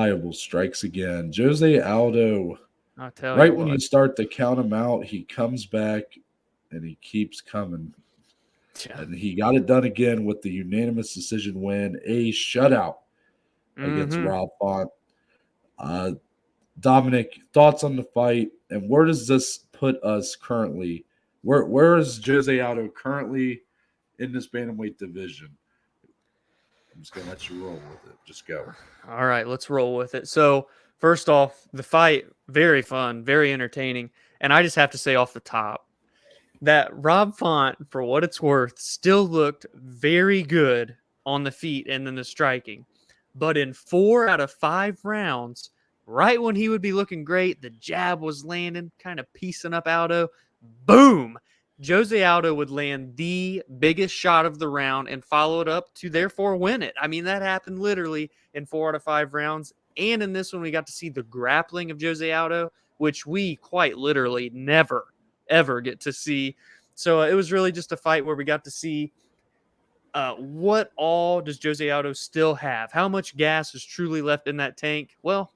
undeniable strikes again. Jose Aldo, I'll tell right you when you what. start to count him out, he comes back and he keeps coming. Yeah. And he got it done again with the unanimous decision win, a shutout against Mm-hmm. Rob Font. Uh, Dominic, thoughts on the fight, and where does this put us currently? Where is Jose Aldo currently in this bantamweight division? I'm just gonna let you roll with it. Just go. All right, let's roll with it. So, first off, the fight, very fun, very entertaining. And I just have to say off the top that Rob Font, for what it's worth, still looked very good on the feet and then the striking. But in 4 out of 5 rounds, right when he would be looking great, the jab was landing, kind of piecing up Aldo. Boom! Jose Aldo would land the biggest shot of the round and follow it up to therefore win it. I mean, that happened literally in 4 out of 5 rounds. And in this one, we got to see the grappling of Jose Aldo, which we quite literally never, ever get to see. So it was really just a fight where we got to see what all does Jose Aldo still have? How much gas is truly left in that tank? Well,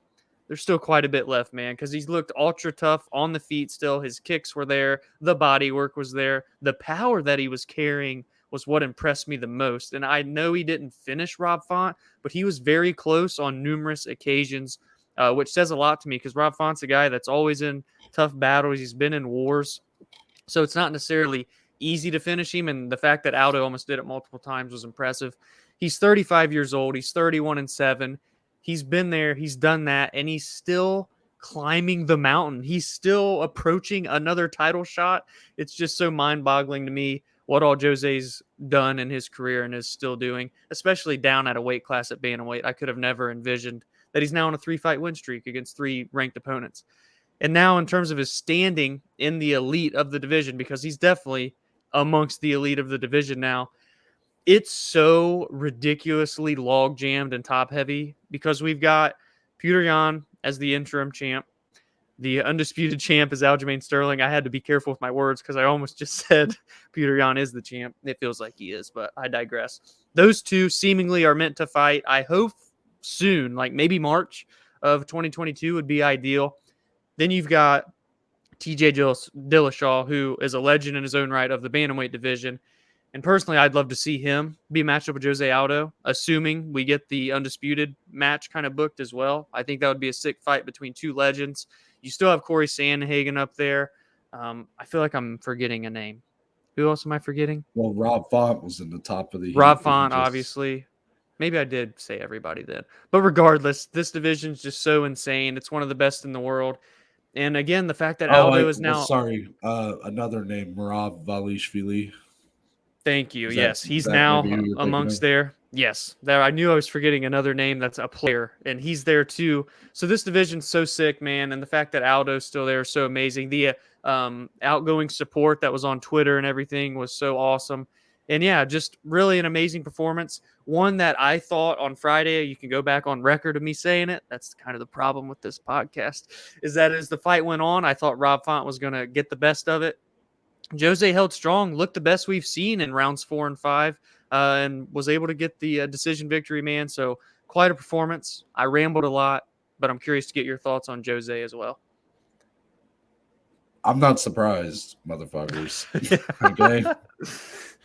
there's still quite a bit left, man, because he's looked ultra tough on the feet still. His kicks were there. The body work was there. The power that he was carrying was what impressed me the most. And I know he didn't finish Rob Font, but he was very close on numerous occasions, which says a lot to me because Rob Font's a guy that's always in tough battles. He's been in wars. So it's not necessarily easy to finish him. And the fact that Aldo almost did it multiple times was impressive. He's 35 years old. He's 31-7. He's been there. He's done that. And he's still climbing the mountain. He's still approaching another title shot. It's just so mind boggling to me what all Jose's done in his career and is still doing, especially down at a weight class at Bantamweight. I could have never envisioned that he's now on a 3-fight win streak against 3 ranked opponents. And now, in terms of his standing in the elite of the division, because he's definitely amongst the elite of the division now, it's so ridiculously log jammed and top heavy because we've got Petr Yan as the interim champ. The undisputed champ is Aljamain Sterling. I had to be careful with my words because I almost just said Petr Yan is the champ. It feels like he is, but I digress. Those two seemingly are meant to fight. I hope soon, like maybe March of 2022 would be ideal. Then you've got TJ Dillashaw, who is a legend in his own right of the bantamweight division. And personally, I'd love to see him be matched up with Jose Aldo, assuming we get the undisputed match kind of booked as well. I think that would be a sick fight between two legends. You still have Corey Sandhagen up there. I feel like I'm forgetting a name. Who else am I forgetting? Well, Rob Font was in the top of the heap. Rob Font, obviously. Maybe I did say everybody then. But regardless, this division is just so insane. It's one of the best in the world. And again, the fact that Aldo is now... sorry, another name, Marav Valishvili. Thank you. Yes, he's now amongst there. Yes, there. I knew I was forgetting another name that's a player, and he's there too. So this division's so sick, man. And the fact that Aldo's still there is so amazing. The outgoing support that was on Twitter and everything was so awesome. And yeah, just really an amazing performance. One that I thought on Friday, you can go back on record of me saying it. That's kind of the problem with this podcast, is that as the fight went on, I thought Rob Font was going to get the best of it. Jose held strong, looked the best we've seen in rounds 4 and 5, and was able to get the decision victory, man. So quite a performance. I rambled a lot, but I'm curious to get your thoughts on Jose as well. I'm not surprised, motherfuckers. Okay.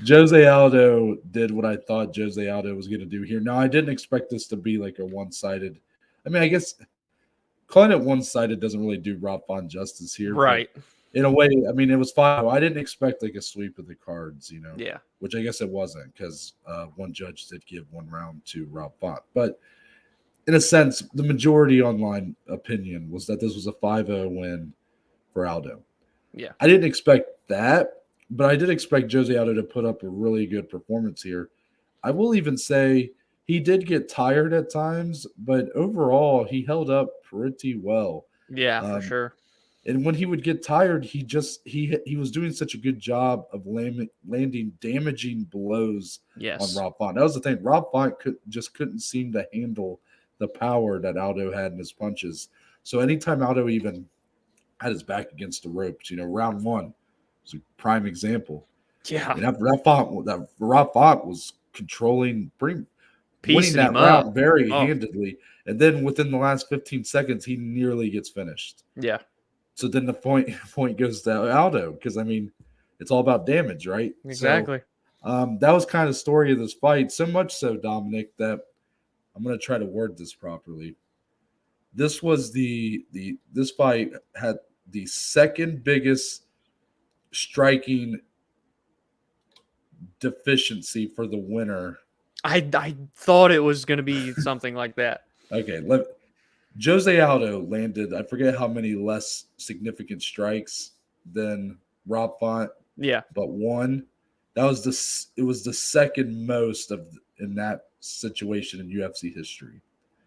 Jose Aldo did what I thought Jose Aldo was going to do here. Now, I didn't expect this to be like a one-sided. I mean, I guess calling it one-sided doesn't really do Rob Font justice here. Right. In a way, I mean, it was fine. I didn't expect like a sweep of the cards, you know. Yeah. Which I guess it wasn't because one judge did give one round to Rob Font. But in a sense, the majority online opinion was that this was a 5-0 win for Aldo. Yeah. I didn't expect that, but I did expect Jose Aldo to put up a really good performance here. I will even say he did get tired at times, but overall he held up pretty well. Yeah, for sure. And when he would get tired, he was doing such a good job of landing damaging blows on Rob Font. That was the thing. Rob Font couldn't seem to handle the power that Aldo had in his punches. So anytime Aldo even had his back against the ropes, you know, round 1 was a prime example. Yeah. And that Rob Font was controlling winning that round very handedly. And then within the last 15 seconds, he nearly gets finished. Yeah. So then the point goes to Aldo, because, I mean, it's all about damage, right? Exactly. So, that was kind of the story of this fight. So much so, Dominic, that I'm going to try to word this properly. This was this fight had the second biggest striking deficiency for the winner. I thought it was going to be something like that. Okay, Jose Aldo landed, I forget how many less significant strikes than Rob Font. Yeah. But one. It was the second most in that situation in UFC history.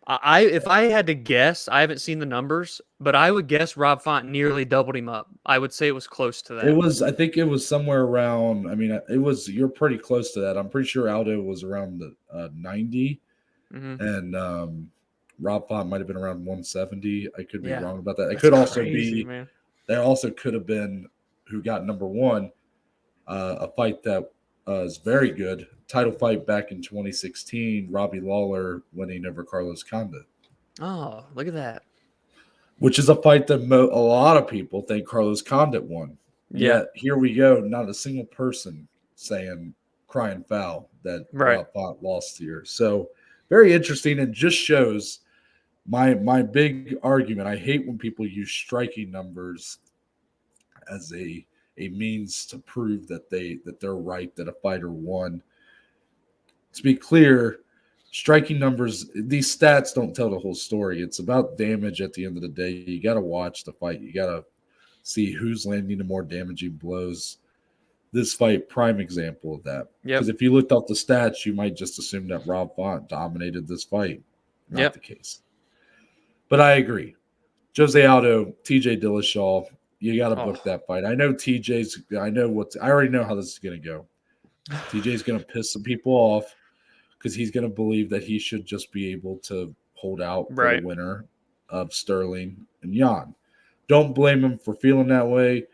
If I had to guess, I haven't seen the numbers, but I would guess Rob Font nearly doubled him up. I would say it was close to that. I think it was somewhere around, I mean, you're pretty close to that. I'm pretty sure Aldo was around the 90, and Rob Font might have been around 170. I could be wrong about that. It could also be, man. There also could have been who got number one, a fight that is very good. Title fight back in 2016, Robbie Lawler winning over Carlos Condit. Oh, look at that. Which is a fight that a lot of people think Carlos Condit won. Yeah. Yet here we go. Not a single person crying foul that Rob Font lost here. So very interesting, and just shows my big argument. I hate when people use striking numbers as a means to prove that they're right, that a fighter won. To be clear, striking numbers, these stats don't tell the whole story. It's about damage at the end of the day. You got to watch the fight. You got to see who's landing the more damaging blows. This fight, prime example of that. Because if you looked up the stats, you might just assume that Rob Font dominated this fight. Not the case. But I agree. Jose Aldo, TJ Dillashaw, you got to book that fight. I know I already know how this is going to go. TJ's going to piss some people off because he's going to believe that he should just be able to hold out for the winner of Sterling and Jan. Don't blame him for feeling that way.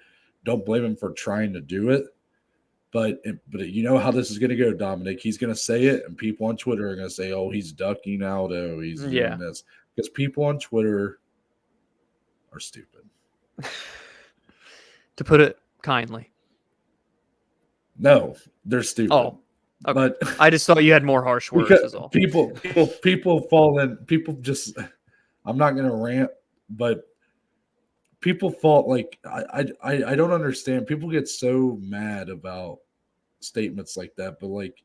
Don't blame him for trying to do it. But you know how this is going to go, Dominic. He's going to say it, and people on Twitter are going to say, oh, he's ducking Aldo. He's doing this. Because people on Twitter are stupid. To put it kindly. No, they're stupid. Oh, okay. But I just thought you had more harsh words. Is all. People fall in. People just. I'm not going to rant, but people fall like I don't understand. People get so mad about statements like that, but like,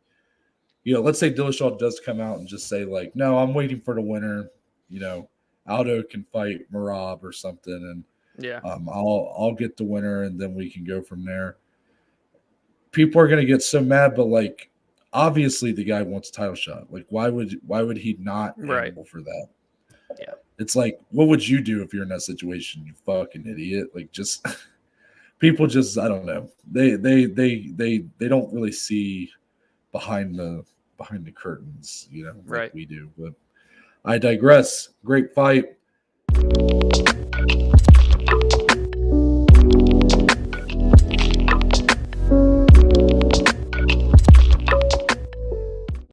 let's say Dillashaw does come out and just say like, no, I'm waiting for the winner. Aldo can fight Merab or something, and I'll get the winner, and then we can go from there. People are going to get so mad, but like, obviously the guy wants a title shot. Like, why would he not go for that? Yeah. It's like, what would you do if you're in that situation? You fucking idiot. Like, just people just, I don't know. They don't really see behind the curtains, like we do. But I digress. Great fight.